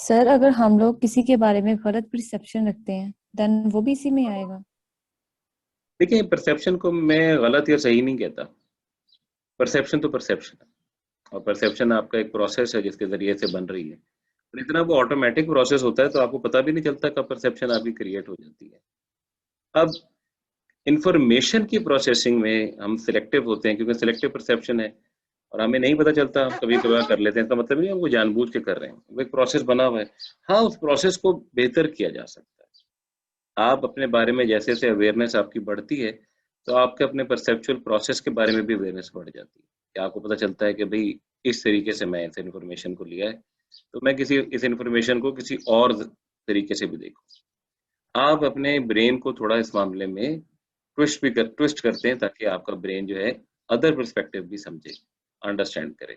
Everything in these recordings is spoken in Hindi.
सर अगर हम लोग किसी के बारे में गलत परसेप्शन रखते हैं देन वो भी इसी में आएगा। देखिए, परसेप्शन को मैं गलत या सही नहीं कहता। परसेप्शन तो परसेप्शन है, और परसेप्शन आपका एक प्रोसेस है जिसके ज़रिए से बन रही है। और इतना वो ऑटोमैटिक प्रोसेस होता है तो आपको पता भी नहीं चलता कब परसेप्शन आपकी क्रिएट हो जाती है। अब इन्फॉर्मेशन की प्रोसेसिंग में हम सिलेक्टिव होते हैं क्योंकि सिलेक्टिव परसेप्शन है और हमें नहीं पता चलता, हम कभी-कभार कर लेते हैं। इसका मतलब नहीं है हम वो जानबूझ के कर रहे हैं। वो एक प्रोसेस बना हुआ है। हाँ, उस प्रोसेस को बेहतर किया जा सकता है। आप अपने बारे में जैसे-जैसे अवेयरनेस आपकी बढ़ती है, तो आपके अपने परसेप्चुअल प्रोसेस के बारे में भी अवेयरनेस बढ़ जाती है। कि आपको पता चलता है कि भई इस तरीके से मैं इस इन्फॉर्मेशन को लिया है, तो मैं किसी इस इन्फॉर्मेशन को किसी और तरीके से भी देखूँ। आप अपने ब्रेन को थोड़ा इस मामले में ट्विस्ट करते हैं ताकि आपका ब्रेन जो है अदर पर्सपेक्टिव भी समझे, अंडरस्टैंड करे,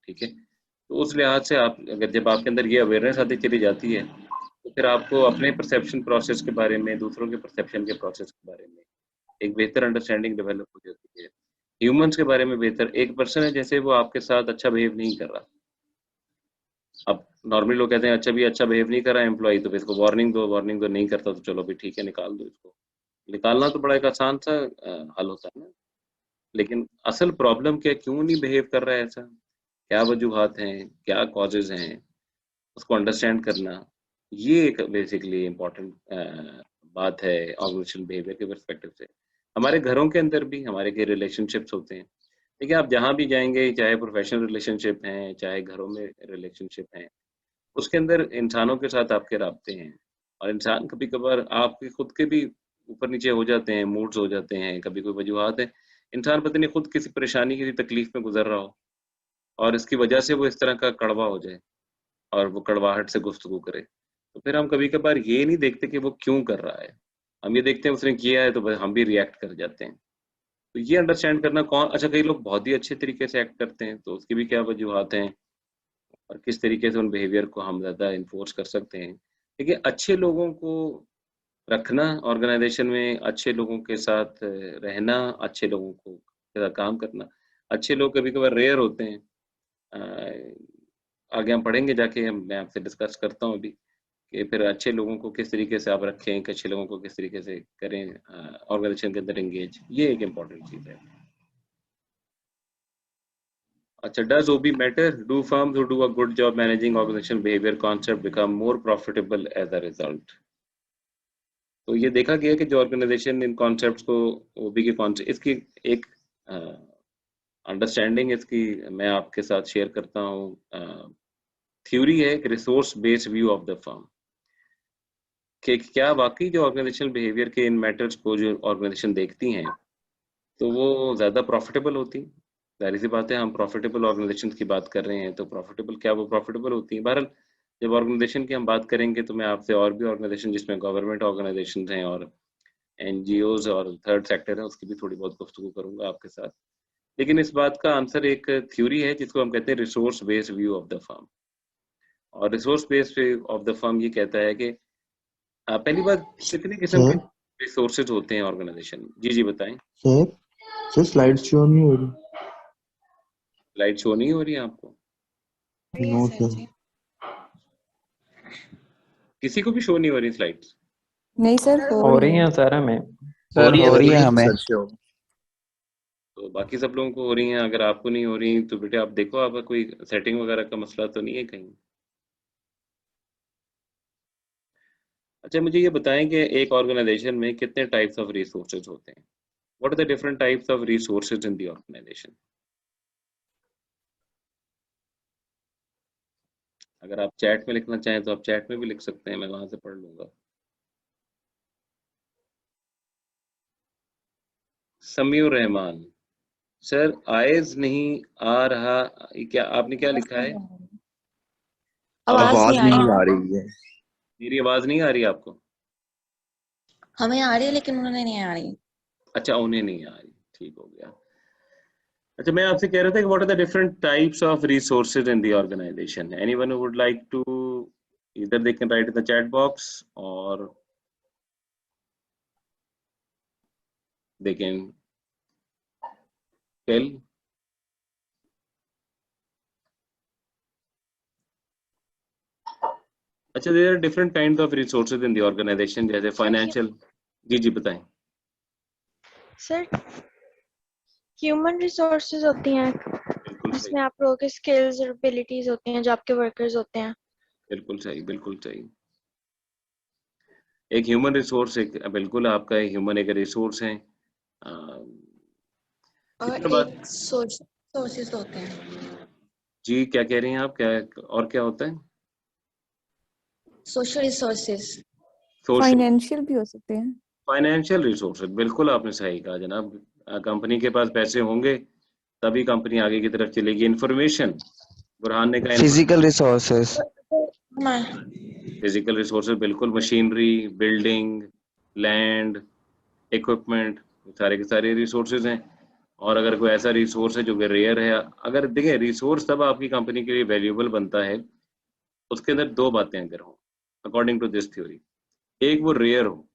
ठीक है? तो उस लिहाज से आप अगर जब आपके अंदर ये अवेयरनेस आती चली जाती है, तो फिर आपको अपने परसेप्शन प्रोसेस के बारे में, दूसरों के परसेप्शन के प्रोसेस के बारे में एक बेहतर अंडरस्टैंडिंग डेवलप हो जाती है। ह्यूमन्स के बारे में बेहतर एक पर्सन है जैसे वो आपके साथ अच्छा बिहेव नहीं कर रहा। अब नॉर्मली लोग कहते हैं अच्छा भी अच्छा बिहेव नहीं कर रहा है एम्प्लॉयी तो फिर इसको वार्निंग दो, नहीं करता तो चलो भी ठीक है निकाल दो इसको। निकालना तो बड़ा एक आसान सा हल होता है ना, लेकिन असल प्रॉब्लम क्या है, क्यों नहीं बिहेव कर रहा है ऐसा? क्या वजूहात हैं, क्या कॉजेज़ हैं, उसको अंडरस्टैंड करना, ये एक बेसिकली इम्पोर्टेंट बात है ऑर्गेनाइजेशनल बिहेवियर के पर्सपेक्टिव से। हमारे घरों के अंदर भी हमारे कई रिलेशनशिप्स होते हैं। देखिए, आप जहाँ भी जाएँगे, चाहे प्रोफ़ेशनल रिलेशनशिप हैं, चाहे घरों में रिलेशनशिप हैं, उसके अंदर इंसानों के साथ आपके राब्ते हैं और इंसान कभी-कभार आपके खुद के भी ऊपर-नीचे हो जाते हैं, मूड्स हो जाते हैं, कभी कोई वजूहात है। इंसान पता नहीं खुद किसी परेशानी, किसी तकलीफ में गुज़र रहा हो और इसकी वजह से वो इस तरह का कड़वा हो जाए और वो कड़वाहट से गुफ्तगू करे। तो फिर हम कभी-कभार ये नहीं देखते कि वो क्यों कर रहा है। हम ये देखते हैं उसने किया है तो बस हम भी रिएक्ट कर जाते हैं। तो ये अंडरस्टैंड करना कौन अच्छा कई लोग बहुत ही अच्छे तरीके से एक्ट करते हैं, तो उसकी भी क्या वजूहात हैं और किस तरीके से उन बिहेवियर को हम ज़्यादा एनफोर्स कर सकते हैं। देखिए, अच्छे लोगों को रखना ऑर्गेनाइज़ेशन में, अच्छे लोगों के साथ रहना, अच्छे लोगों को के साथ काम करना। अच्छे लोग कभी-कभार रेयर होते हैं। आगे हम पढ़ेंगे जाके मैं आपसे डिस्कस करता हूँ अभी कि फिर अच्छे लोगों को किस तरीके से आप रखें, कि अच्छे लोगों को किस तरीके से करें ऑर्गेनाइज़ेशन के अंदर एंगेज, ये एक इम्पोर्टेंट चीज़ है। अच्छा, does OB matter? Do firms who do a good job managing organizational behavior concept become more profitable as a result? तो ये देखा गया कि जो ऑर्गेनाइजेशन इन कॉन्सेप्ट्स को ओबी के कॉन्सेप्ट इसकी एक अंडरस्टैंडिंग इसकी मैं आपके साथ शेयर करता हूँ। थ्योरी है एक resource based view of the firm कि क्या वाकई जो ऑर्गेनाइजेशनल बिहेवियर के इन मैटर्स को जो ऑर्गेनाइजेशन देखती हैं तो वो ज़्यादा प्रॉफिटेबल होती हैं। ज़ाहिर सी बात है हम प्रॉफिटेबल ऑर्गेनाइजेशन की बात कर रहे हैं तो प्रॉफिटेबल क्या वो प्रॉफिटेबल होती हैं? बहरहाल जब ऑर्गेनाइजेशन की हम बात करेंगे तो मैं आपसे और भी ऑर्गेनाइजेशन जिसमें गवर्नमेंट ऑर्गेनाइजेशंस हैं और एनजीओज़ और थर्ड सेक्टर है उसकी भी थोड़ी बहुत गुफ्तगू करूँगा आपके साथ। लेकिन इस बात का आंसर एक थ्योरी है जिसको हम कहते हैं resource based view of the firm. और resource based view of the firm ये कहता है कि पहली बात कितने किस्म के सर रिसोर्सेज होते हैं ऑर्गेनाइजेशन में? जी, जी बताएँ। सर सर स्लाइड शो नहीं हो रही। लाइट शो नहीं हो रही है आपको? No sir. किसी को भी शो नहीं हो रही स्लाइड्स? नहीं सर हो हो रही रही है। हैं सर हमें। हो सर रही है हो तो रही है नहीं हमें। Sir show. तो बाकी सब लोगों को हो रही हैं, अगर आपको नहीं हो रही तो बेटे आप देखो आपका कोई सेटिंग वगैरह का मसला तो नहीं है कहीं? अच्छा मुझे ये बताएं कि एक ऑर्गेनाइजेशन में कितने टाइप्स ऑफ रिसोर्सेज होते हैं? What are the different types of resources in the organization? अगर आप चैट में लिखना चाहें तो आप चैट में भी लिख सकते हैं, मैं वहां से पढ़ लूंगा। समीउर रहमान सर, आयज नहीं आ रहा, ये क्या आपने क्या लिखा है? आवाज आवाज नहीं आ नहीं रही। आ रही है। मेरी आवाज नहीं आ रही आपको? हमें आ रही है लेकिन उन्हें नहीं आ रही। अच्छा उन्हें नहीं आ रही, ठीक हो गया। अच्छा मैं आपसे कह रहा था कि what are the different types of resources in the organization? Anyone who would like to either they can write in the chat box or they can tell. अच्छा, there are different kind of resources in the organization, जैसे फाइनेंशियल। जी बताएं। सर ह्यूमन रिसोर्सेज होती हैं बिल्कुल सही, जिसमें आप लोगों के स्किल्स और एबिलिटीज होती हैं जो आपके वर्कर्स होते हैं। बिल्कुल सही, बिल्कुल सही। एक ह्यूमन रिसोर्स, एक बिल्कुल आपका ह्यूमन एक रिसोर्स है। और इसके बाद एक सोर्सेस होते हैं, जी क्या कह रही हैं आप, क्या और क्या होता है? Social resources. सोशल, फाइनेंशियल भी हो सकते हैं। फाइनेंशियल रिसोर्सेज, बिल्कुल आपने सही कहा जनाब। कंपनी के पास पैसे होंगे तभी कंपनी आगे की तरफ चलेगी। इंफॉर्मेशन, बुरहान ने कहा Physical resources. फिजिकल रिसोर्सेज, बिल्कुल मशीनरी, बिल्डिंग, लैंड, इक्विपमेंट, सारे के सारे रिसोर्सेज हैं। और अगर कोई ऐसा रिसोर्स है जो कि रेयर है, अगर देखें रिसोर्स तब आपकी कंपनी के लिए वैल्यूएबल बनता है उसके अंदर दो बातें अगर हो, अकॉर्डिंग टू दिस थ्योरी। एक, वो रेयर हो,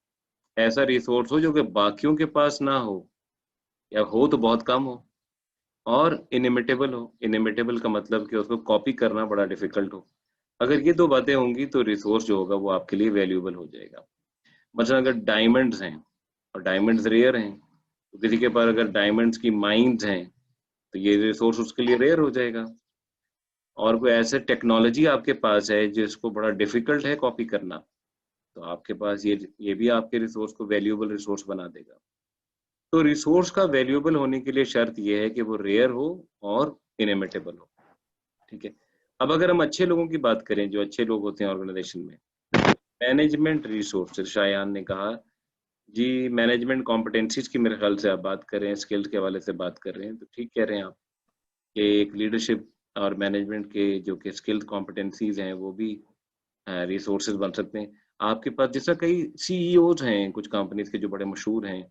ऐसा रिसोर्स हो जो कि बाकियों के पास ना हो, या हो तो बहुत कम हो। और इनिमिटेबल हो, इनिमिटेबल का मतलब कि उसको कॉपी करना बड़ा डिफिकल्ट हो। अगर ये दो बातें होंगी तो रिसोर्स जो होगा वो आपके लिए वैल्यूएबल हो जाएगा। मतलब अगर डायमंड्स हैं और डायमंड्स रेयर हैं, तो किसी के पास अगर डायमंड्स की माइंस हैं तो ये रिसोर्स उसके लिए रेयर हो जाएगा। और कोई ऐसे टेक्नोलॉजी आपके पास है जिसको बड़ा डिफिकल्ट है कॉपी करना, तो आपके पास ये भी आपके रिसोर्स को वैल्यूएबल रिसोर्स बना देगा। तो रिसोर्स का वैल्यूएबल होने के लिए शर्त ये है कि वो रेयर हो और इनिमिटेबल हो। ठीक है। अब अगर हम अच्छे लोगों की बात करें, जो अच्छे लोग होते हैं ऑर्गेनाइजेशन में, मैनेजमेंट रिसोर्सेज, शायान ने कहा जी, मैनेजमेंट कॉम्पिटेंसीज की मेरे ख्याल से आप बात कर रहे हैं, स्किल्स के हवाले से बात कर रहे हैं, तो ठीक कह रहे हैं आप कि एक लीडरशिप और मैनेजमेंट के जो कि स्किल्स कॉम्पिटेंसीज हैं वो भी रिसोर्सेज बन सकते हैं। आपके पास जिस तरह कई सीईओज हैं कुछ कंपनीज के जो बड़े मशहूर हैं,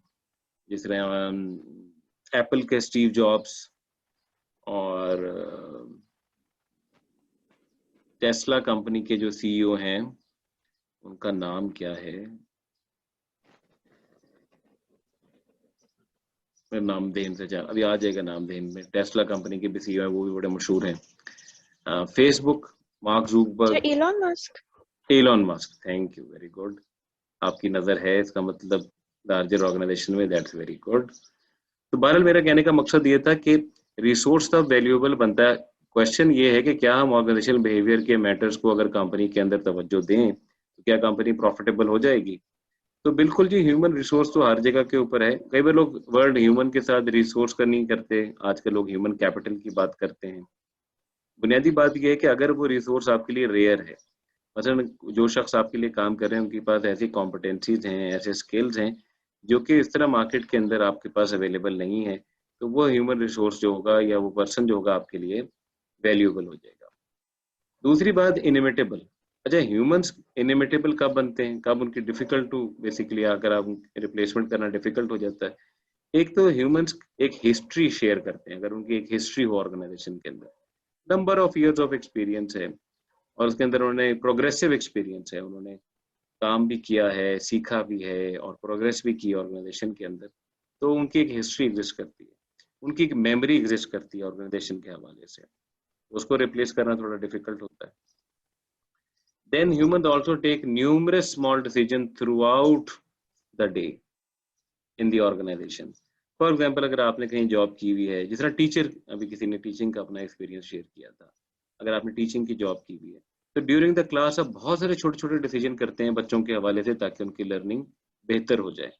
जिस तरह एप्पल के स्टीव जॉब्स और टेस्ला कंपनी के जो सीईओ हैं, उनका नाम क्या है, मेरा नाम देन से जा अभी आ जाएगा, नाम देन में। टेस्ला कंपनी के भी सीईओ हैं, वो भी बड़े मशहूर हैं। Facebook, Mark Zuckerberg, Elon Musk. Elon Musk, thank you, very good. आपकी नजर है, इसका मतलब लार्जर ऑर्गेनाइजेशन में, दैट्स वेरी गुड। तो बहरहाल मेरा कहने का मकसद ये था कि रिसोर्स तब वैल्यूएबल बनता है। क्वेश्चन ये है कि क्या हम ऑर्गेनाइजेशनल बिहेवियर के मैटर्स को अगर कंपनी के अंदर तवज्जो दें तो क्या कंपनी प्रॉफिटेबल हो जाएगी? तो बिल्कुल जी, ह्यूमन रिसोर्स तो हर जगह के ऊपर है। कई बार लोग वर्ड ह्यूमन के साथ रिसोर्स का नहीं करते, आजकल लोग ह्यूमन कैपिटल की बात करते हैं। बुनियादी बात यह है कि अगर वो रिसोर्स आपके लिए रेयर है, मसलन जो शख्स आपके लिए काम कर रहे हैं उनके पास ऐसी कॉम्पिटेंसीज हैं, ऐसे स्किल्स हैं जो कि इस तरह मार्केट के अंदर आपके पास अवेलेबल नहीं है, तो वो ह्यूमन रिसोर्स जो होगा या वो पर्सन जो होगा आपके लिए वैल्यूएबल हो जाएगा। दूसरी बात, इनिमिटेबल। अच्छा, ह्यूमंस इनिमिटेबल कब बनते हैं, कब उनकी डिफिकल्ट टू बेसिकली अगर आप रिप्लेसमेंट करना डिफिकल्ट हो जाता है? एक तो ह्यूमंस एक हिस्ट्री शेयर करते हैं, अगर उनकी एक हिस्ट्री हो ऑर्गेनाइजेशन के अंदर, number of years of experience है, और उसके अंदर उन्होंने प्रोग्रेसिव एक्सपीरियंस है, उन्होंने काम भी किया है, सीखा भी है और प्रोग्रेस भी की ऑर्गेनाइजेशन के अंदर, तो उनकी एक हिस्ट्री एग्जिस्ट करती है, उनकी एक मेमोरी एग्जिस्ट करती है ऑर्गेनाइजेशन के हवाले से, उसको रिप्लेस करना थोड़ा डिफिकल्ट होता है। Then humans also take numerous small decisions throughout the day in the organization. For example, अगर आपने कहीं जॉब की हुई है, जिस तरह टीचर, अभी किसी ने टीचिंग का अपना एक्सपीरियंस शेयर किया था, अगर आपने टीचिंग की जॉब की हुई है तो ड्यूरिंग द क्लास आप बहुत सारे छोटे छोटे डिसीजन करते हैं बच्चों के हवाले से ताकि उनकी लर्निंग बेहतर हो जाए।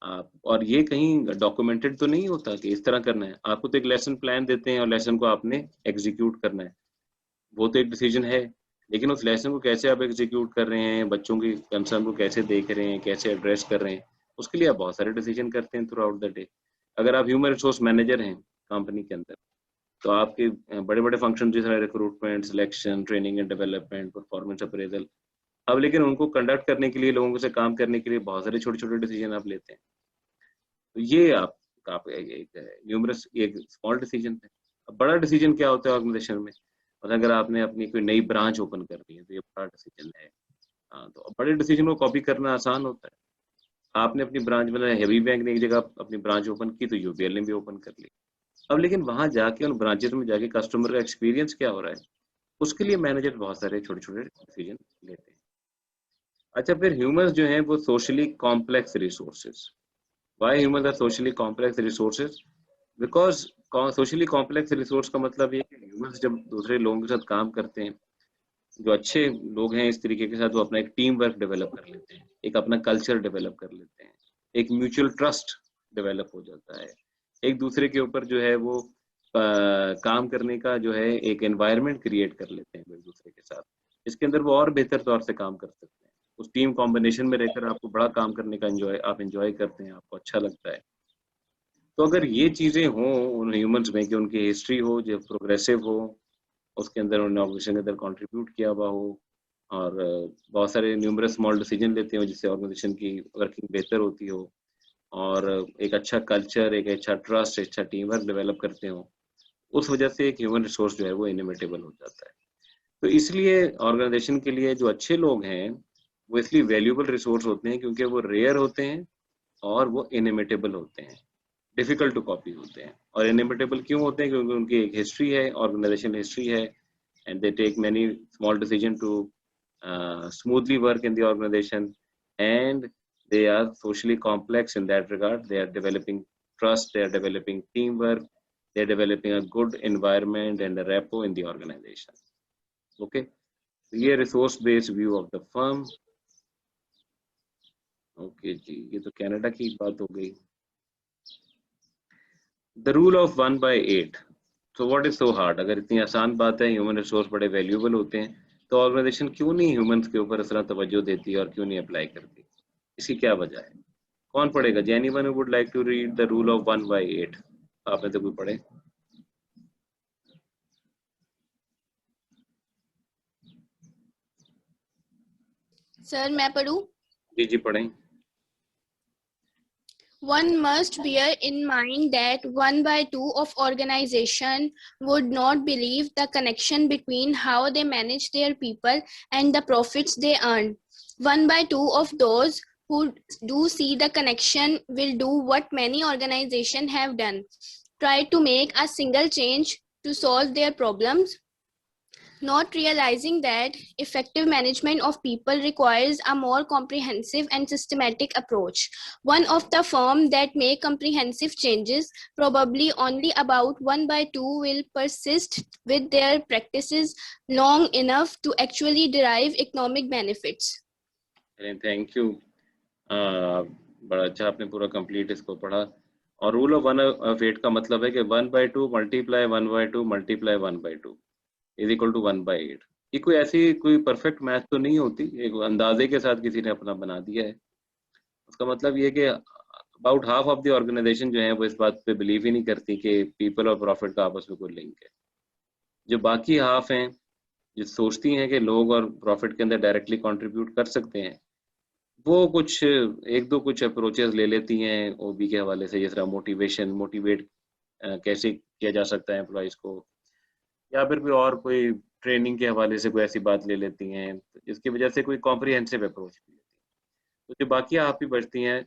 आप, और ये कहीं डॉक्यूमेंटेड तो नहीं होता कि इस तरह करना है, आपको तो एक लेसन प्लान देते हैं और लेसन को आपने एग्जीक्यूट करना है, वो तो एक डिसीजन है, लेकिन उस लेसन को कैसे आप एग्जीक्यूट कर रहे हैं, बच्चों की कंसर्न को कैसे देख रहे हैं, कैसे एड्रेस कर रहे हैं, उसके लिए आप बहुत सारे डिसीजन करते हैं थ्रू आउट द डे। अगर आप ह्यूमन रिसोर्स मैनेजर हैं कंपनी के अंदर, तो आपके बड़े बड़े फंक्शन जिस तरह recruitment, selection, training and development, performance appraisal, अब लेकिन उनको कंडक्ट करने के लिए, लोगों से काम करने के लिए बहुत सारे छोटे छोटे डिसीजन आप लेते हैं। तो ये आप एक न्यूमरस, एक स्मॉल डिसीजन है। अब बड़ा डिसीजन क्या होता है ऑर्गेनाइजेशन में, और अगर आपने अपनी कोई नई ब्रांच ओपन करनी है तो ये बड़ा डिसीजन है। हाँ, तो बड़े डिसीजन को कॉपी करना आसान होता है। आपने अपनी ब्रांच बनाया, हेवी बैंक ने एक जगह अपनी ब्रांच ओपन की तो यूबीएल ने भी ओपन कर ली। अब लेकिन वहां जाके, उन ब्रांचेस में जाके कस्टमर का एक्सपीरियंस क्या हो रहा है, उसके लिए मैनेजर बहुत सारे छोटे छोटे डिसीजन लेते हैं। अच्छा, फिर ह्यूमंस जो हैं वो socially complex resources. Why humans are socially complex resources? Because socially complex resource का मतलब ये है कि ह्यूमंस जब दूसरे लोगों के साथ काम करते हैं, जो अच्छे लोग हैं इस तरीके के साथ, वो अपना एक टीम वर्क डेवलप कर लेते हैं, एक अपना कल्चर डेवलप कर लेते हैं, एक म्यूचुअल ट्रस्ट डेवलप हो जाता है, एक दूसरे के ऊपर जो है वो काम करने का जो है एक एनवायरनमेंट क्रिएट कर लेते हैं एक दूसरे के साथ, इसके अंदर वो और बेहतर तौर से काम कर सकते हैं। उस टीम कॉम्बिनेशन में रहकर आपको बड़ा काम करने का आप एंजॉय करते हैं, आपको अच्छा लगता है। तो अगर ये चीजें हों उन ह्यूमंस में कि उनकी हिस्ट्री हो जो प्रोग्रेसिव हो, उसके अंदर उन्होंने ऑर्गेनाइजेशन के अंदर कंट्रीब्यूट किया हुआ हो, और बहुत सारे न्यूमरस स्मॉल डिसीजन लेते हो जिससे ऑर्गेनाइजेशन की वर्किंग बेहतर होती हो, और एक अच्छा कल्चर, एक अच्छा ट्रस्ट, अच्छा टीम वर्क डेवलप करते हो, उस वजह से एक ह्यूमन रिसोर्स जो है वो इनोवेटेबल हो जाता है। तो इसलिए ऑर्गेनाइजेशन के लिए जो अच्छे लोग हैं वो इसलिए वैल्यूएबल रिसोर्स होते हैं क्योंकि वो रेयर होते हैं और वो इनोवेटेबल होते हैं, डिफिकल्ट टू कॉपी होते हैं। और इनोवेटेबल क्यों होते हैं? क्योंकि उनकी एक हिस्ट्री है, ऑर्गेनाइजेशन हिस्ट्री है, and they take many small decisions to smoothly work in the organization, and they are socially complex in that regard. They are developing trust, they are developing teamwork, they are developing a good environment and a rapport in the organization. Okay, ये resource based view of the firm. Okay जी, ये तो कनाडा की बात हो गई। The rule of 1/8. So what is so hard? अगर इतनी आसान बात है, ह्यूमन रिसोर्स बड़े वैल्यूएबल होते हैं, तो ऑर्गेनाइजेशन क्यों नहीं ह्यूमंस के ऊपर इस तरह तवज्जो देती है और क्यों नहीं अप्लाई करती? इसकी क्या वजह है? कौन पढ़ेगा? Anyone who would like to read the rule of 1/8? आप में से कोई पढ़े? सर मैं पढ़ूं? जी जी पढ़ें। One must bear in mind that 1/2 of organization would not believe the connection between how they manage their people and the profits they earn. 1/2 of those who do see the connection will do what many organizations have done. Try to make a single change to solve their problems, not realizing that effective management of people requires a more comprehensive and systematic approach. One of the firms that make comprehensive changes, probably only about 1/2 will persist with their practices long enough to actually derive economic benefits. Thank you. बड़ा अच्छा आपने पूरा कंप्लीट इसको पढ़ा। और रूल ऑफ 1/8 का मतलब है कि 1/2 multiply 1/2 multiply 1/2 is equal to 1/8। ये कोई ऐसी कोई परफेक्ट मैथ तो नहीं होती, एक अंदाजे के साथ किसी ने अपना बना दिया है। उसका मतलब ये कि about half of the organization जो है वो इस बात पे बिलीव ही नहीं करती कि पीपल और प्रॉफिट का आपस में कोई लिंक है। जो बाकी हाफ हैं जो सोचती हैं कि लोग और प्रॉफिट के अंदर डायरेक्टली कंट्रीब्यूट कर सकते हैं, वो कुछ एक दो कुछ अप्रोचेस ले लेती हैं ओबी के हवाले से, जिस तरह मोटिवेट कैसे किया जा सकता है एम्प्लॉइज को, या फिर कोई और कोई ट्रेनिंग के हवाले से कोई ऐसी बात ले लेती हैं जिसकी वजह से कोई कॉम्प्रिहेंसिव अप्रोच भी लेती हैं। तो जो बाकी आप ही बचती हैं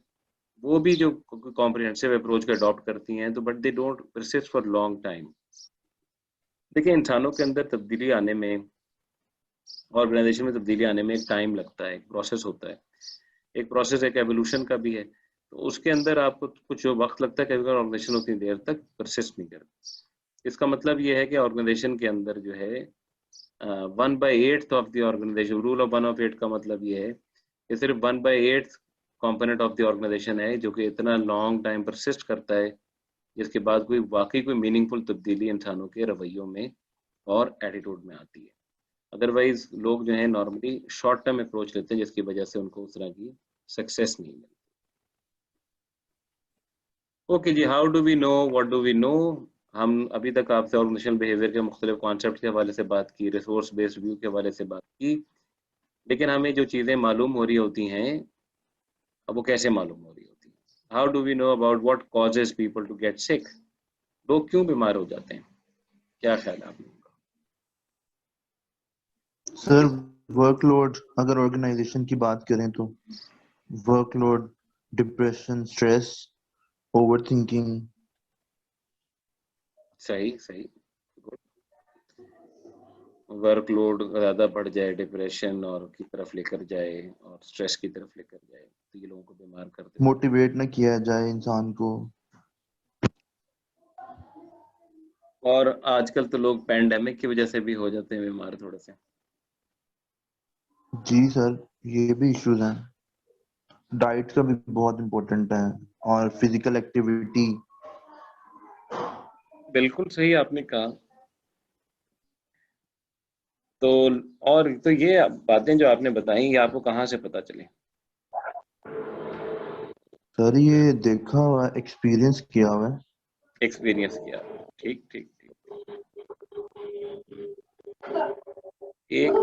वो भी जो कॉम्प्रिहेंसिव अप्रोच को अडॉप्ट करती हैं, तो but they don't persist for long time. देखिए, इंसानों के अंदर तब्दीली आने में, ऑर्गेनाइजेशन में तब्दीली आने में एक टाइम लगता है, एक प्रोसेस होता है। एक प्रोसेस एक एवोल्यूशन का भी है, तो उसके अंदर आपको कुछ वक्त लगता है कि ऑर्गेनाइजेशन उतनी देर तक परसिस्ट नहीं करती। इसका मतलब ये है कि ऑर्गेनाइजेशन के अंदर जो है 1/8 of the organization, rule of 1/8 का मतलब ये है कि सिर्फ 1/8 कॉम्पोनेंट ऑफ द ऑर्गेनाइजेशन है जो कि इतना लॉन्ग टाइम परसिस्ट करता है, जिसके बाद कोई वाकई कोई मीनिंगफुल तब्दीली इंसानों के रवैयों में और एटीट्यूड में आती है। अदरवाइज लोग जो है नॉर्मली शॉर्ट टर्म अप्रोच लेते हैं जिसकी वजह से उनको उस तरह की सक्सेस नहीं मिलती। ओके जी, how do we know, what do we know? हम अभी तक आपसे ऑर्गेनाइजेशनल बिहेवियर के मुख्तलिफ कॉन्सेप्ट के हवाले से बात की, रिसोर्स बेस्ड व्यू के हवाले से बात की, लेकिन हमें जो चीज़ें मालूम हो रही होती हैं अब वो कैसे मालूम हो रही होती हैं? How do we know about what causes people to get sick? लोग क्यों बीमार हो जाते हैं? क्या ख्याल है आप लोगों का? सर वर्कलोड, अगर ऑर्गेनाइजेशन की बात करें तो वर्कलोड, डिप्रेशन, स्ट्रेस, ओवरथिंकिंग। सही सही। वर्कलोड ज़्यादा बढ़ जाए, डिप्रेशन और की तरफ लेकर जाए और स्ट्रेस की तरफ लेकर जाए, तो ये लोगों को बीमार कर देता है। मोटिवेट ना किया जाए इंसान को। और आजकल तो लोग पैंडेमिक की वजह से भी हो जाते हैं बीमार थोड़े से। जी सर, ये भी इश्यूज हैं। डाइट का भी बहुत इम्पोर्टेंट है और फिजिकल एक्टिविटी। बिल्कुल सही आपने कहा। तो और तो ये बातें जो आपने बताई ये आपको कहाँ से पता चली? सर ये देखा हुआ है, एक्सपीरियंस किया हुआ है। एक्सपीरियंस किया। ठीक ठीक ठीक। एक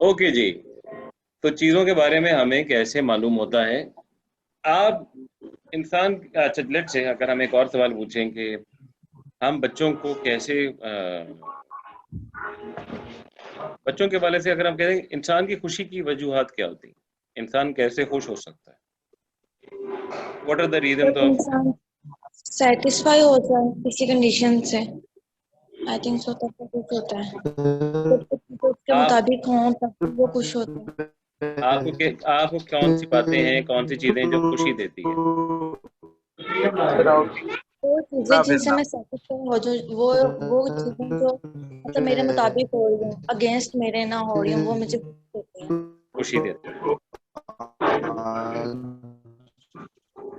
ओके जी। तो चीजों के बारे में हमें कैसे मालूम होता है? आप इंसान, अच्छा लेट्स से अगर हम एक और सवाल पूछें कि हम बच्चों को कैसे बच्चों के वाले से अगर हम कहें इंसान की खुशी की वजूहात क्या होती है, इंसान कैसे खुश हो सकता है? व्हाट आर द रीजन जब ऑफ इंसान सेटिस्फाई हो जाए किसी कंडीशन से, आई थिंक सो तब वो खुश होता है। जब कुछ चीजें उसके आप मुताबिक हों तब वो खुश होता है। आपको कौन सी बातें हैं, कौन सी चीजें जो खुशी देती है? वो चीजें जिनसे मैं सेटिस्फाई हो, जो वो चीजें जो मतलब मेरे मुताबिक हो रही हूँ, अगेंस्ट मेरे ना हो रही हूँ, वो मुझे खुश देती हैं। खुशी देती है।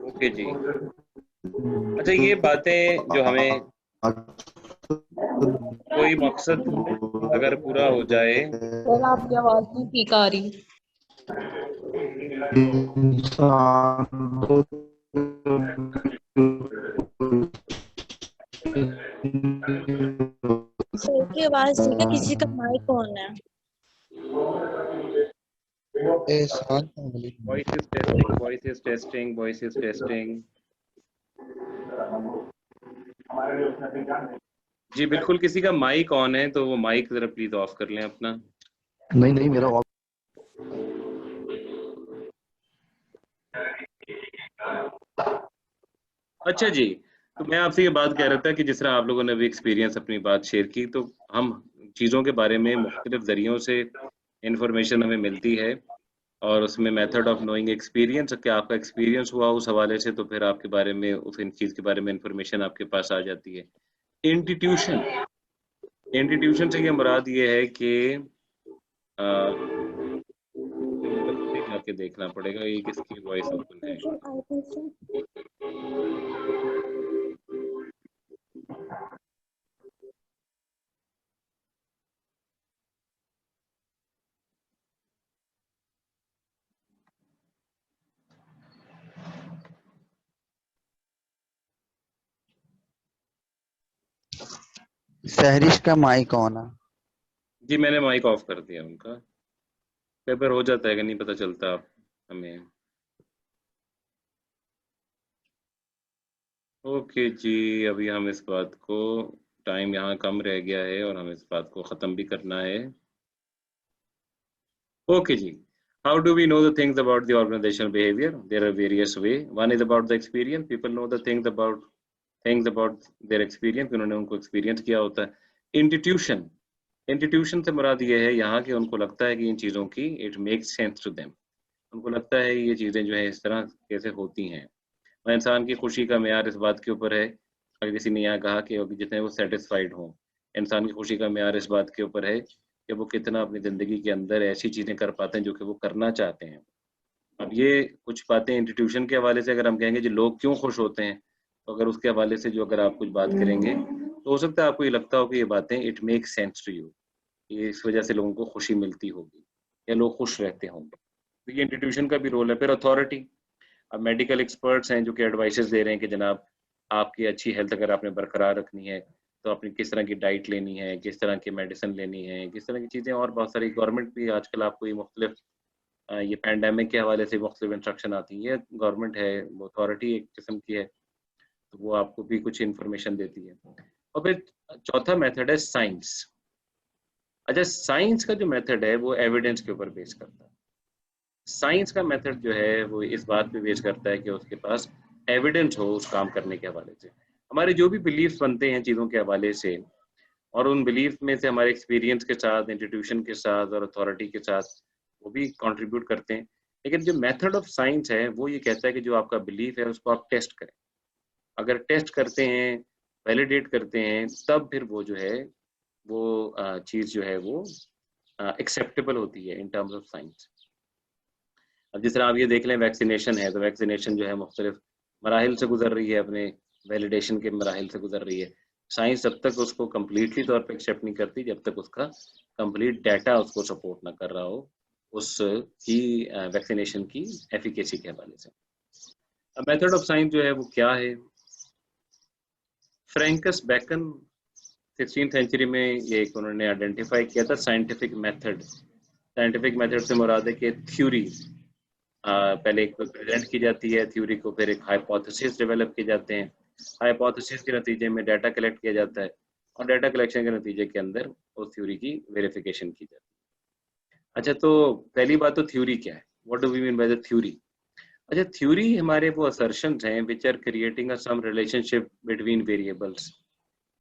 ओके जी। अच्छा, ये बातें जो हमें कोई मकसद अगर पूरा हो जाए, और आपकी आवाज नहीं ठीक आ रही। सर की आवाज ठीक है, किसी का माइक ऑन है। Voice is testing, voice is testing, voice is testing. जी बिल्कुल, किसी का माइक ऑन है तो वो माइक जरा प्लीज ऑफ कर लें अपना। नहीं नहीं, मेरा ऑफ। अच्छा जी, तो मैं आपसे ये बात कह रहा था कि जिस तरह आप लोगों ने अभी एक्सपीरियंस अपनी बात शेयर की, तो हम चीज़ों के बारे में मुख्तलिफ ज़रियों से इंफॉर्मेशन हमें मिलती है और उसमें मेथड ऑफ नोइंग एक्सपीरियंस, क्या आपका एक्सपीरियंस हुआ उस हवाले से, तो फिर आपके बारे में उस इन चीज़ के बारे में इंफॉर्मेशन आपके पास आ जाती है। इंस्टीट्यूशन, इंस्टीट्यूशन से ये मुराद ये है कि जाके देखना पड़ेगा ये किसकी वॉइस ओपन है। आई थिंक सो सहरिश का माइक ऑन है। जी मैंने माइक ऑफ कर दिया उनका, पेपर हो जाता है कि नहीं पता चलता हमें। ओके जी, अभी हम इस बात को, टाइम यहाँ कम रह गया है और हमें इस बात को ख़त्म भी करना है। ओके जी, how do we know the things about the organizational behavior? There are various way. One is about the experience. People know the things about their experience, उन्होंने उनको एक्सपीरियंस किया होता है। इंस्टीट्यूशन, इंस्टीट्यूशन से मुराद ये है यहाँ कि उनको लगता है कि इन चीज़ों की it makes sense to them, उनको लगता है ये चीज़ें जो है इस तरह कैसे होती हैं। और इंसान की खुशी का मेयार इस बात के ऊपर है, अगर किसी ने यहाँ कहा कि जितने वो सेटिस्फाइड हों, इंसान की खुशी का मेयार इस बात के ऊपर है कि वो कितना अपनी ज़िंदगी के अंदर ऐसी चीज़ें कर पाते हैं जो कि वो करना चाहते हैं। अब ये कुछ बातें इंस्टीट्यूशन के हवाले से अगर हम कहेंगे जो लोग क्यों खुश होते हैं, तो अगर उसके हवाले से जो अगर आप कुछ बात करेंगे तो हो सकता है आपको ये लगता हो कि ये बातें it make sense to you. इस वजह से लोगों को खुशी मिलती होगी या लोग खुश रहते होंगे। तो ये इंस्टीट्यूशन का भी रोल है। फिर अथॉरिटी, अब मेडिकल एक्सपर्ट्स हैं जो कि एडवाइसेस दे रहे हैं कि जनाब आपकी अच्छी हेल्थ अगर आपने बरकरार रखनी है तो आपने किस तरह की डाइट लेनी है, किस तरह की मेडिसिन लेनी है, किस तरह की चीज़ें, और बहुत सारी गवर्नमेंट भी आजकल आपको ये मुख्तलिफ ये पैंडेमिक के हवाले से मुख्तलिफ इंस्ट्रक्शन आती है। ये गवर्नमेंट है, वो अथॉरिटी एक किस्म की है, तो वो आपको भी कुछ इन्फॉर्मेशन देती है। और फिर चौथा मेथड है साइंस। अच्छा, साइंस का जो मेथड है वो एविडेंस के ऊपर बेस करता है। साइंस का मेथड जो है वो इस बात पे बेस करता है कि उसके पास एविडेंस हो उस काम करने के हवाले से। हमारे जो भी बिलीफ्स बनते हैं चीज़ों के हवाले से, और उन बिलीफ में से हमारे एक्सपीरियंस के साथ, इंस्टीट्यूशन के साथ और अथॉरिटी के साथ वो भी कंट्रीब्यूट करते हैं। लेकिन जो मेथड ऑफ साइंस है वो ये कहता है कि जो आपका बिलीफ है उसको आप टेस्ट करें। अगर टेस्ट करते हैं, वैलिडेट करते हैं, तब फिर वो जो है वो चीज़ जो है वो एक्सेप्टेबल होती है इन टर्म्स ऑफ साइंस। अब जिस तरह आप ये देख लें, वैक्सीनेशन है तो वैक्सीनेशन जो है मुख्तलिफ मराहिल से गुजर रही है, अपने वैलिडेशन के मराहिल से गुजर रही है। साइंस जब तक उसको कम्प्लीटली तौर पे एक्सेप्ट नहीं करती जब तक उसका कंप्लीट डाटा उसको सपोर्ट ना कर रहा हो उसकी वैक्सीनेशन की एफिकेसी के हवाले से। अब मेथड ऑफ साइंस जो है वो क्या है? फ्रैंकस बैकन 16th सेंचुरी में ये एक उन्होंने आइडेंटिफाई किया था साइंटिफिक मेथड। साइंटिफिक मेथड से मुराद है कि थ्योरी पहले एक प्रेजेंट की जाती है, थ्योरी को फिर एक हाइपोथेसिस डेवलप किए जाते हैं, हाइपोथेसिस के नतीजे में डाटा कलेक्ट किया जाता है और डाटा कलेक्शन के नतीजे के अंदर उस थ्योरी की वेरिफिकेशन की जाती है। अच्छा, तो पहली बात तो थ्योरी क्या है? What do we mean by the theory? अच्छा, थ्योरी हमारे वो असर्शंस हैं which are creating a some relationship between variables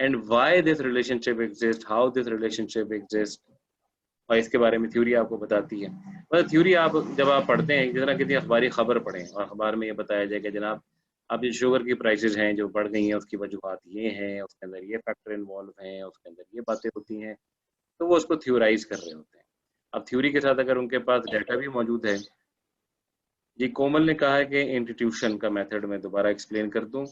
and why this relationship exist, how this relationship exist, और इसके बारे में थ्योरी आपको बताती है। मतलब थ्योरी आप जब आप पढ़ते हैं, जिस तरह किसी अखबारी खबर पढ़ें और अखबार में ये बताया जाए कि जनाब अब ये शुगर की प्राइसेस हैं जो बढ़ गई हैं उसकी वजूहत ये हैं, उसके अंदर ये फैक्टर इन्वॉल्व हैं, उसके अंदर ये बातें होती हैं, तो वो उसको थ्योराइज कर रहे होते हैं। अब थ्योरी के साथ अगर उनके पास डाटा भी मौजूद है। जी, कोमल ने कहा है कि इंस्टीट्यूशन का मेथड मैं दोबारा एक्सप्लेन कर दूं।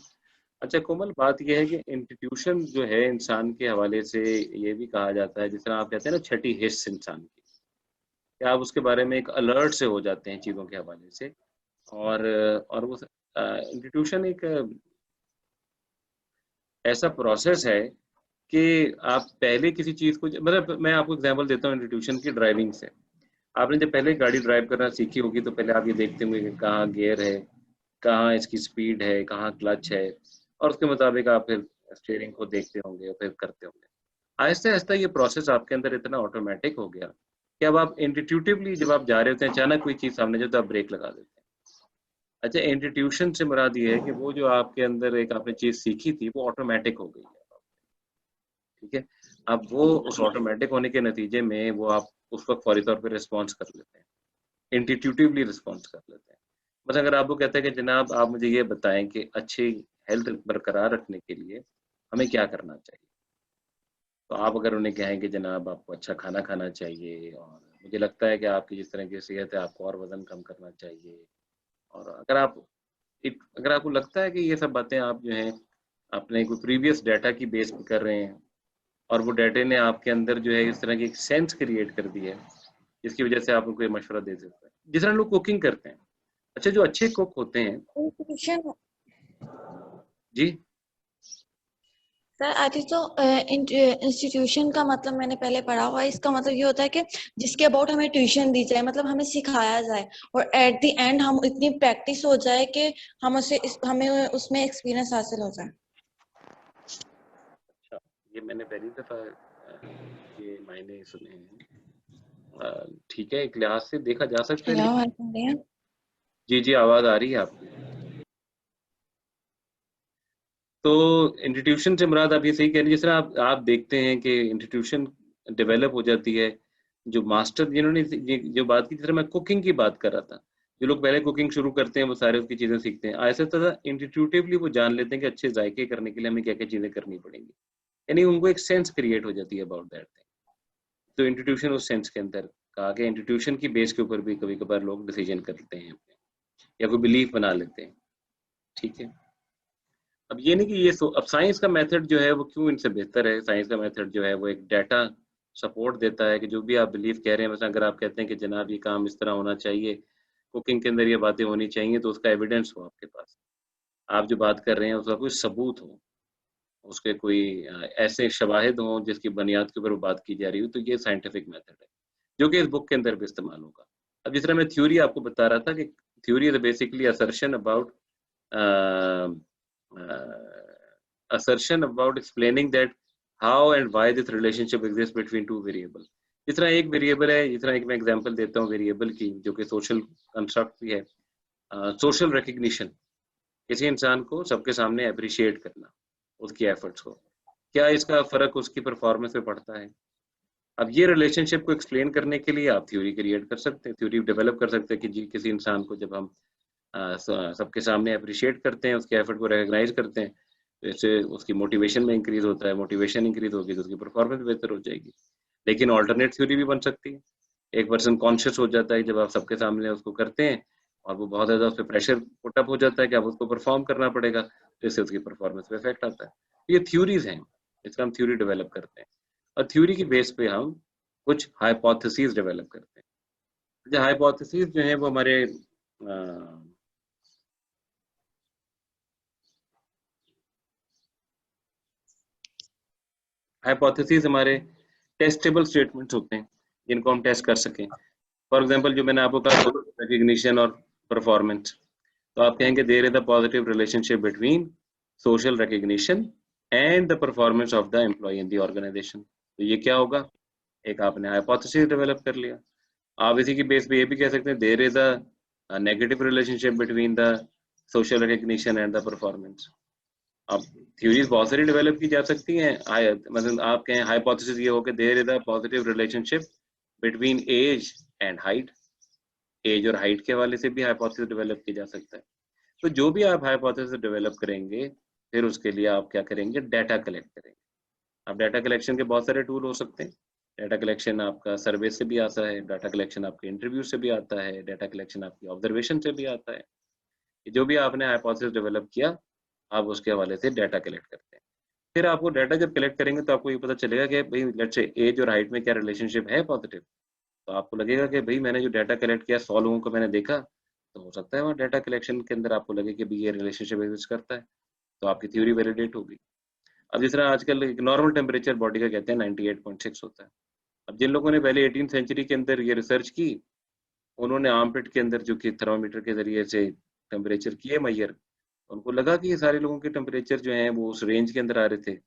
अच्छा कोमल, बात यह है कि इंस्टीट्यूशन जो है इंसान के हवाले से ये भी कहा जाता है, जिस तरह आप कहते हैं ना छठी हिस्स इंसान की, कि आप उसके बारे में एक अलर्ट से हो जाते हैं चीज़ों के हवाले से। और वो इंस्टीट्यूशन एक ऐसा प्रोसेस है कि आप पहले किसी चीज़ को, मतलब मैं आपको एग्जांपल देता हूँ इंस्टीट्यूशन की ड्राइविंग से। आपने जब पहले गाड़ी ड्राइव करना सीखी होगी तो पहले आप ये देखते होंगे कि कहाँ गियर है, कहाँ इसकी स्पीड है, कहाँ क्लच है, और उसके मुताबिक आप फिर स्टीयरिंग को देखते होंगे और फिर करते होंगे। आहिस्ता आहिस्ता ये प्रोसेस आपके अंदर इतना ऑटोमेटिक हो गया कि अब आप इंस्टीट्यूटिवली जब आप जा रहे होते हैं, अचानक कोई चीज़ सामने जो तो आप ब्रेक लगा देते हैं। अच्छा, इंस्टीट्यूशन से मुराद ये है कि वो जो आपके अंदर एक आपने चीज़ सीखी थी वो ऑटोमेटिक हो गई है, ठीक है। अब वो उस ऑटोमेटिक होने के नतीजे में वो आप उस वक्त फौरी तौर पर रिस्पॉन्स कर लेते हैं, इंस्टीट्यूटिवली रिस्पॉन्स कर लेते हैं। बस अगर आपको कहते हैं कि जनाब आप मुझे ये बताएं कि अच्छी हेल्थ बरकरार रखने के लिए हमें क्या करना चाहिए, तो आप अगर उन्हें कहें कि जनाब आपको अच्छा खाना खाना चाहिए और मुझे लगता है कि आपकी जिस तरह की सेहत है आपको और वज़न कम करना चाहिए, और अगर आपको लगता है कि ये सब बातें आप जो हैं अपने कोई प्रीवियस डाटा की बेस पे कर रहे हैं और वो डाटे ने आपके अंदर जो है इस तरह की एक सेंस क्रिएट कर दी है जिसकी वजह से आप उनको ये मशवरा दे सकते हैं। जिस तरह लोग कुकिंग करते हैं, अच्छा जो अच्छे कुक होते हैं जी सर, आई थिंक तो इंस्टीट्यूशन का मतलब मैंने पहले पढ़ा हुआ है, इसका मतलब ये होता है कि जिसके अबाउट हमें ट्यूशन दी जाए, मतलब हमें सिखाया जाए और एट द एंड हम इतनी प्रैक्टिस हो जाए कि हमें उसमें एक्सपीरियंस हासिल हो जाए। अच्छा, ये मैंने पहली दफा ये मायने सुने हैं। ठीक है, एक लिहाज से देखा जा सकता है। हेलो, जी जी, आवाज आ रही है आपकी? तो इंस्टीट्यूशन से मुराद आप ये सही कह रहे हैं। जिस तरह आप देखते हैं कि इंस्टीट्यूशन डेवलप हो जाती है, जो मास्टर जिन्होंने जो बात की, जिस तरह मैं कुकिंग की बात कर रहा था, जो लोग पहले कुकिंग शुरू करते हैं वो सारे उसकी चीज़ें सीखते हैं, ऐसे तरह इंस्टीट्यूटिवली वो जान लेते हैं कि अच्छे जायके करने के लिए हमें क्या क्या चीज़ें करनी पड़ेंगी, यानी उनको एक सेंस क्रिएट हो जाती है अबाउट दैट थिंग। तो इंस्टीट्यूशन उस सेंस के अंदर कहा कि इंस्टीट्यूशन की बेस के ऊपर भी कभी कभार लोग डिसीजन करते हैं या कोई बिलीफ बना लेते हैं, ठीक है। अब ये नहीं कि अब साइंस का मेथड जो है वो क्यों इनसे बेहतर है। साइंस का मेथड जो है वो एक डाटा सपोर्ट देता है कि जो भी आप बिलीव कह रहे हैं, मतलब अगर आप कहते हैं कि जनाब ये काम इस तरह होना चाहिए, कुकिंग के अंदर ये बातें होनी चाहिए, तो उसका एविडेंस हो आपके पास। आप जो बात कर रहे हैं उसका कोई सबूत हो, उसके कोई ऐसे शवाहिद हों जिसकी बुनियाद के ऊपर वो बात की जा रही हो, तो ये साइंटिफिक मेथड है, जो कि इस बुक के अंदर भी इस्तेमाल होगा। अब जिस तरह मैं थ्योरी आपको बता रहा था कि theory is basically assertion about explaining that how and why this relationship exists between two variable। जिस तरह एक वेरिएबल है, जिस तरह एक मैं एग्जांपल देता हूँ वेरिएबल की, जो कि सोशल कंस्ट्रक्ट भी है, सोशल रिकग्निशन, किसी इंसान को सबके सामने अप्रिशिएट करना उसकी एफर्ट्स को, क्या इसका फर्क उसकी परफॉर्मेंस पे पड़ता है? अब ये रिलेशनशिप को एक्सप्लेन करने के लिए आप थ्योरी क्रिएट कर सकते हैं, थ्योरी डेवलप कर सकते हैं कि जी किसी इंसान को जब हम सबके सामने अप्रिशिएट करते हैं, उसके एफर्ट को रिकॉग्नाइज करते हैं, तो इससे उसकी मोटिवेशन में इंक्रीज होता है, मोटिवेशन इंक्रीज होगी तो उसकी परफॉर्मेंस बेहतर हो जाएगी। लेकिन ऑल्टरनेट थ्योरी भी बन सकती है, एक पर्सन कॉन्शियस हो जाता है जब आप सबके सामने उसको करते हैं और वो बहुत ज़्यादा उस पर प्रेशर पुटअप हो जाता है कि अब उसको परफॉर्म करना पड़ेगा, तो इससे उसकी परफॉर्मेंस पे इफेक्ट आता है। ये थ्योरीज हैं, इसका हम थ्योरी डेवलप करते हैं और थ्योरी की बेस पे हम कुछ हाइपोथेसिस डेवलप करते हैं। जो हाइपोथेसिस जो है वो हमारे हाइपोथेसिस हमारे टेस्टेबल स्टेटमेंट्स होते हैं जिनको हम टेस्ट कर सकें। फॉर एग्जांपल जो मैंने आपको कहा रिकग्निशन और परफॉर्मेंस, तो आप कहेंगे there is a positive relationship between social recognition and the performance of the employee in the organization. तो ये क्या होगा, एक आपने हाइपोथेसिस डेवलप कर लिया। आप इसी की बेस पे ये भी कह सकते हैं there is a negative relationship between the social recognition and the performance. अब थ्योरीज बहुत सारी डेवलप की जा सकती हैं, मतलब आप कहें हाइपोथेसिस ये हो कि there is a positive relationship between age and height, age और हाइट के हवाले से भी हाइपोथेसिस डेवलप किया जा सकता है। तो जो भी आप हाइपोथेसिस डेवलप करेंगे, फिर उसके लिए आप क्या करेंगे, डाटा कलेक्ट करेंगे। अब डाटा कलेक्शन के बहुत सारे टूल हो सकते हैं। डाटा कलेक्शन आपका सर्वे से भी आता है, डाटा कलेक्शन आपके इंटरव्यू से भी आता है, डाटा कलेक्शन आपकी ऑब्जर्वेशन से भी आता है। जो भी आपने हाइपोथेसिस डेवलप किया, आप उसके हवाले से डाटा कलेक्ट करते हैं। फिर आपको डाटा जब कलेक्ट करेंगे तो आपको ये पता चलेगा कि भाई लेट्स से एज और हाइट में क्या रिलेशनशिप है पॉजिटिव, तो आपको लगेगा कि भाई मैंने जो डाटा कलेक्ट किया 100 लोगों को मैंने देखा, तो हो सकता है वहाँ डाटा कलेक्शन के अंदर आपको लगे कि भाई ये रिलेशनशिप एग्जिस्ट करता है, तो आपकी थ्योरी वैलिडेट होगी। अब जिस तरह आजकल एक नॉर्मल टेम्परेचर बॉडी का कहते हैं 98.6 होता है। अब जिन लोगों ने पहले 18th सेंचुरी के अंदर ये रिसर्च की, उन्होंने आर्मपिट के अंदर जो कि थर्मामीटर के जरिए से टेम्परेचर किए मैयर, उनको लगा कि ये सारे लोगों के टेम्परेचर जो हैं वो उस रेंज के अंदर आ रहे थे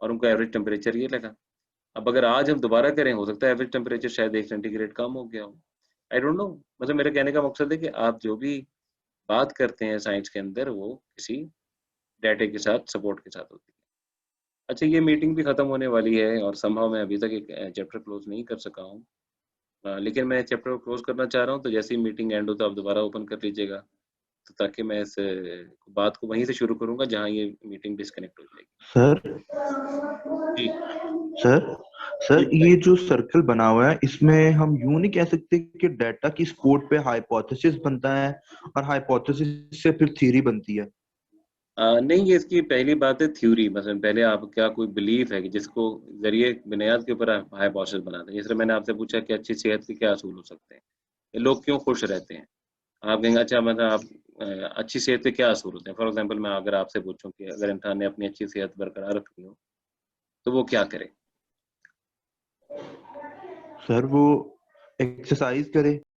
और उनको एवरेज टेम्परेचर ये लगा। अब अगर आज हम दोबारा करें, हो सकता है एवरेज टेम्परेचर शायद 1 सेंटीग्रेड कम हो गया हो, आई डोंट नो। मतलब मेरे कहने का मकसद है कि आप जो भी बात करते हैं साइंस के अंदर, वो किसी डाटे के साथ, सपोर्ट के साथ होती है। अच्छा, ये मीटिंग भी खत्म होने वाली है और संभव मैं अभी तक एक चैप्टर क्लोज नहीं कर सका हूँ, लेकिन मैं चैप्टर को क्लोज करना चाह रहा हूँ, तो जैसे ही मीटिंग एंड हो तो आप दोबारा ओपन कर लीजिएगा, तो ताकि मैं इस बात को वहीं से शुरू करूंगा जहां ये मीटिंग डिस्कनेक्ट हो जाएगी। सर जी सर सर जी ये जो सर्कल बना हुआ है, इसमें हम यूं नहीं कह सकते कि डाटा की सपोर्ट पे हाइपोथेसिस बनता है और हाइपोथेसिस से फिर थ्योरी बनती है। नहीं, ये इसकी पहली बात है थ्योरी। मतलब पहले आप क्या कोई बिलीफ है कि जिसको जरिए बुनियाद के ऊपर आप हाइपोथेसिस बनाते हैं। जैसे मैंने आपसे पूछा कि अच्छी सेहत के क्या असूल हो सकते हैं, लोग क्यों खुश रहते हैं। आप कहेंगे अच्छा, मतलब आप अच्छी सेहत के क्या असूल होते हैं। फॉर एग्जांपल मैं अगर आपसे पूछूं कि अगर इंसान ने अपनी अच्छी सेहत बरकरार रखनी हो तो वो क्या करे। सर वो एक्सरसाइज करे।